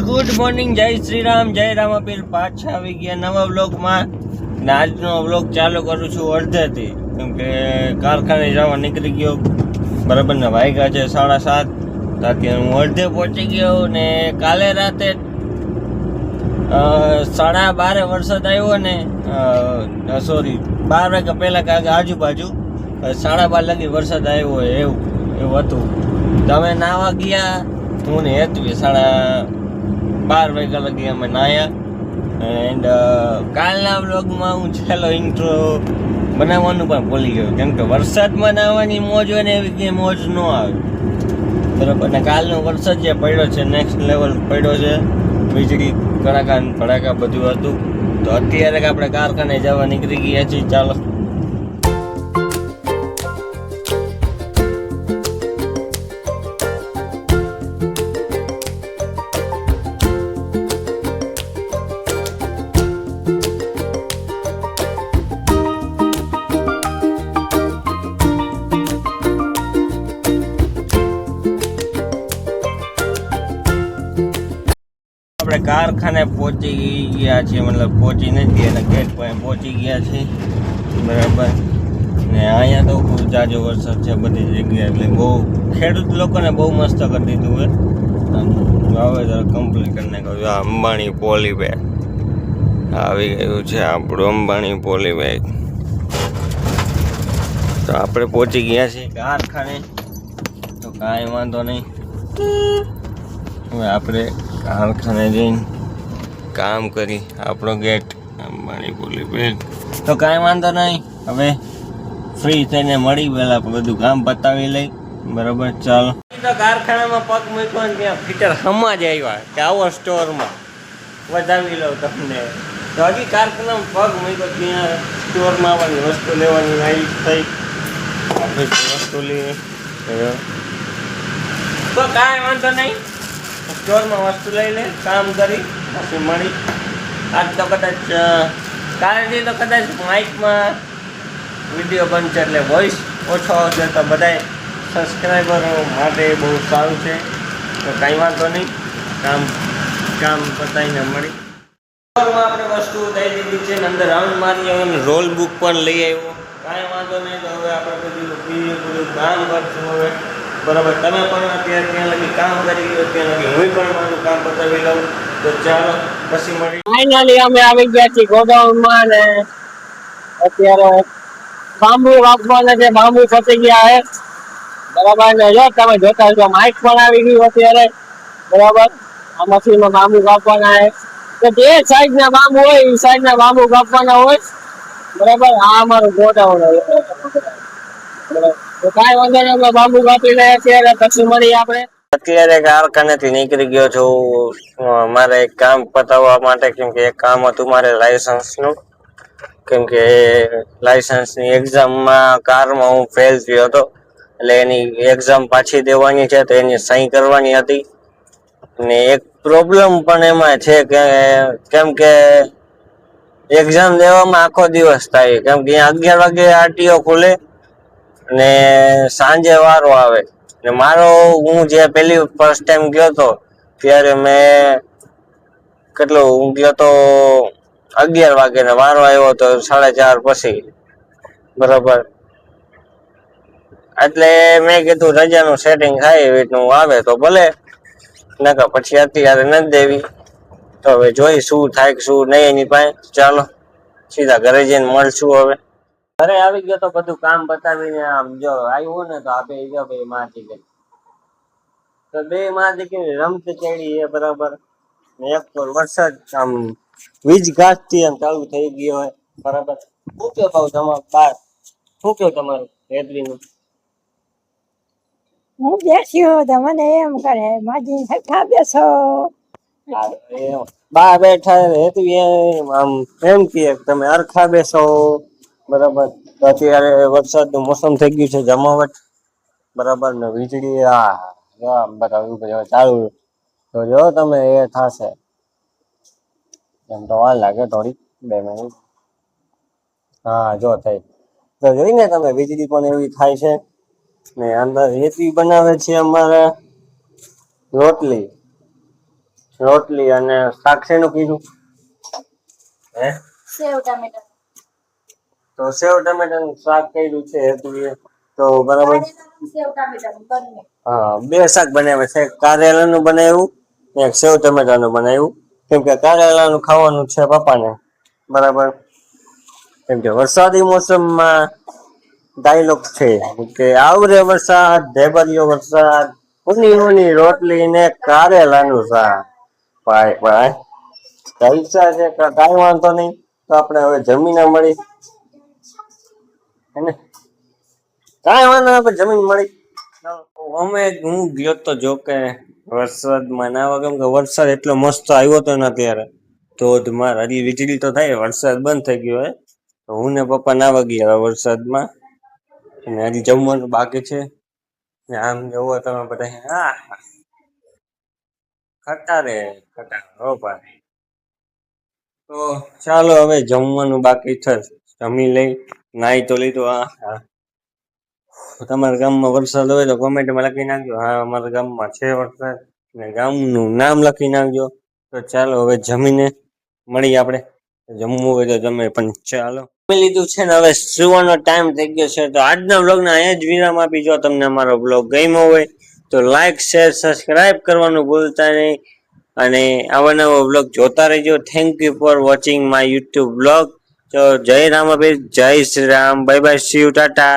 Good morning, જય શ્રી રામ, જય રામાપીર. પાછા આવી ગયા નવા વ્લોગમાં. ને આજનો વ્લોગ ચાલુ કરું છું અડધેથી, કેમ કે કારખાને જવા નીકળી ગયો. બરાબર ને વાગ્યા છે 7:30. ત્યાંથી હું અડધે પહોંચી ગયો. ને કાલે રાતે 12:30 વરસાદ આવ્યો ને સોરી 12 વાગ્યા પહેલાં કાંઈક આજુબાજુ 12:30 લગી વરસાદ આવ્યો હોય એવું હતું. તમે નાવા ગયા, હું ને હેતવી 12:30 વાગ્યા લગી અમે નાહ્યા. એન્ડ કાલના વ્લોગમાં હું છેલ્લો ઇન્ટ્રો બનાવવાનું પણ ભૂલી ગયો, કેમ કે વરસાદમાં નાહવાની મોજ હોય ને એવી કંઈ મોજ ન આવે. બરાબર ને કાલનો વરસાદ જે પડ્યો છે નેક્સ્ટ લેવલ પડ્યો છે. વીજળી કડાકા ભડાકા બધું હતું. તો અત્યારે આપણે કારખાને જવા નીકળી ગયા છીએ. ચાલો આપણે કારખાને પહોંચી ગયા છીએ, મતલબ પહોંચી નથી ગયા, ગેટ પર પહોંચી ગયા છીએ. બરાબર ને અહીંયા તો ખૂબ જાજો વરસાદ છે બધી જગ્યાએ, એટલે બહુ ખેડૂત લોકોને બહુ મસ્ત કરી દીધું હોય. વાવેતર કમ્પ્લીટ કરી નાખ્યું. અંબાણી પોલીબેગ આવી ગયું છે આપણું, અંબાણી પોલીબેગ. તો આપણે પહોંચી ગયા છીએ કારખાને. તો કાંઈ વાંધો નહીં, હવે આપણે કારખાને જઈને કામ કરી આપણો ગેટ અંબાણી પોલીબેગ. તો કાંઈ વાંધો નહીં, હવે ફ્રી થઈને મળી પહેલાં બધું કામ પતાવી લઈ. બરાબર ચાલો. તો કારખાનામાં પગ મૂક્યો ને ત્યાં ફીટર હમા જ આવ્યા કે આવો સ્ટોરમાં વધાવી લઉં તમને. તો હજી કારખાનામાં પગ મૂક્યો ત્યાં સ્ટોરમાં આવવાની વસ્તુ લેવાની આવી થઈ. આપણે વસ્તુ લઈએ તો કાંઈ વાંધો નહીં, સ્ટોરમાં વસ્તુ લઈ લે, કામ કરી પછી મળી. આજ તો કદાચ કાલેથી તો કદાચ માઇકમાં વિડીયો બનશે એટલે વોઇસ ઓછો આવશે. તો બધાય સબસ્ક્રાઈબરો માટે બહુ સારું છે. તો કાંઈ વાંધો નહીં, કામ પતાવીને મળી. સ્ટોરમાં આપણે વસ્તુ દઈ દીધી છે ને અંદર રાઉન્ડ મારી આવ્યો ને રોલ બુક પણ લઈ આવ્યો. કાંઈ વાંધો નહીં. તો હવે આપણે બધું કામ કરશું હવે. બરાબર, તમે પણ અત્યારે ત્યાં લગી કામ કરી ગયો, ત્યાં લગી હું પણ મારું કામ પતાવી લઉં. તો ચાલો પછી મળી. ફાઇનલી અમે આવી ગયા છીએ ગોડાઉનમાં ને અત્યારે બાંબુ વાપવાના છે. બાંબુ ફસી ગયા છે. બરાબર ને જો તમે જોતા હશો માઇક પણ આવી ગયું અત્યારે. બરાબર, આ મશીનમાં બાંબુ કાપવાના છે. તો જે સાઈઝના બાંબુ હોય એ સાઈઝના બાંબુ કાપવાના હોય. બરાબર, આ અમારું ગોડાઉન હોય. તો કાંઈ વાંધો નહીં, અમે બાંબુ કાપી લઈએ અત્યારે પછી મળી આપણે. અત્યારે કારખાનેથી નીકળી ગયો છું મારે એક કામ પતાવવા માટે, કેમ કે એક કામ હતું મારે લાયસન્સનું. કેમ કે લાયસન્સની એક્ઝામમાં કારમાં હું ફેલ થયો હતો, એટલે એની એક્ઝામ પાછી દેવાની છે. તો એની સહી કરવાની હતી. ને એક પ્રોબ્લેમ પણ એમાં છે કે કેમ કે એક્ઝામ દેવામાં આખો દિવસ થાય, કેમ કે અહીંયા 11 વાગે આરટીઓ ખુલે ને સાંજે વારો આવે. ને મારો હું જે પહેલી ફર્સ્ટ ટાઈમ ગયો હતો ત્યારે મેં હું ગયો તો 11 વાગે ને વારો આવ્યો તો 4:30 પછી. બરાબર, એટલે મેં કીધું રજાનું સેટિંગ થાય એવી રીતનું આવે તો ભલે, નકર પછી અત્યારે નથી દેવી. તો હવે જોઈ શું થાય કે શું નહીં એની પાસે. ચાલો સીધા ઘરે જઈને મળશું. હવે ઘરે આવી ગયો તો બધું કામ બતાવીને આમ જો આવ્યું ને તો આપે જો ભાઈ માં દીકરી, તો બે માં દીકરી રમતી ચડી એ. બરાબર, એક તો વરસાદ આમ વીજ ગાજથી આમ ચાલુ થઈ ગયો હોય. બરાબર, શું કેવું ભાવ તમારું બાર, શું કેવું તમારું હેતરીનું? હું બેસ્યો તો મને એમ કરે માજી હરખા બેસો. બા બેઠા હેતવી આમ એમ કે તમે હરખા બેસો. બરાબર, તો અત્યારે વરસાદનું મોસમ થઈ ગયું છે, જમાવટ. બરાબર ને વીજળી બધા ચાલુ. તો જો તમે એ થશે એમ તો વાર લાગે થોડી, 2 મિનિટ. હા જો થઈ તો જોઈને તમે વીજળી પણ એવી થાય છે. ને અંદર રેતી બનાવે છે અમારે રોટલી. રોટલી અને શાક શેનું કીધું હે સેવ ટામેટા તો સેવ ટમેટાનું શાક કર્યું છે હેતુએ તો બરાબર સેવ ટામેટા બંને હા બે શાક બનાવ્યા છે કારેલાનું બનાવ્યું એક સેવ ટમેટાનું બનાવ્યું કેમ કે કારેલાનું ખાવાનું છે પપ્પાને બરાબર કેમ કે વરસાદી મોસમમાં ડાયલોગ છે કે આવરે વરસાદ ઢેબરિયો વરસાદ ઊની ઊની રોટલી ને કારેલાનું શાક ભાઈ ભાઈ જલસા છે કાંઈ વાંધો નહીં તો આપણે હવે જમીને મળી હેને કાંઈ વાંધો નહીં આપણે જમીન મળી અમે હું ગયો તો જો કે વરસાદમાં નાવા કેમ કે વરસાદ એટલો મસ્ત આવ્યો હતો ને ત્યારે ધોધમાર હજી વીજળી તો થાય વરસાદ બંધ થઈ ગયો હે તો હું ને પપ્પા નાવા ગયા વરસાદમાં અને હજી જમવાનું બાકી છે ને આમ જોવો તમે બધા હા ખટારે ખટા હો ભાઈ તો ચાલો હવે જમવાનું બાકી છે જમી લઈ નાઈ તો લીધું હા તમારા ગામમાં વરસાદ હોય તો કોમેન્ટમાં લખી નાખજો હા અમારા ગામમાં છે વરસાદ ને ગામનું નામ લખી નાખજો તો ચાલો હવે જમીને મળીએ આપણે જમવું હોય તો તમે પણ ચાલો જમી લીધું છે ને હવે સુવાનો ટાઈમ થઈ ગયો છે તો આજના બ્લોગને અહીંયા જ વિરામ આપી જો તમને અમારો બ્લોગ ગમ્યો હોય તો લાઈક શેર સબસ્ક્રાઇબ કરવાનું ભૂલતા નહીં અને આવા નવા બ્લોગ જોતા રહેજો thank you for watching my YouTube blog તો જય રામાબીર જય Shri Ram bye bye see you tata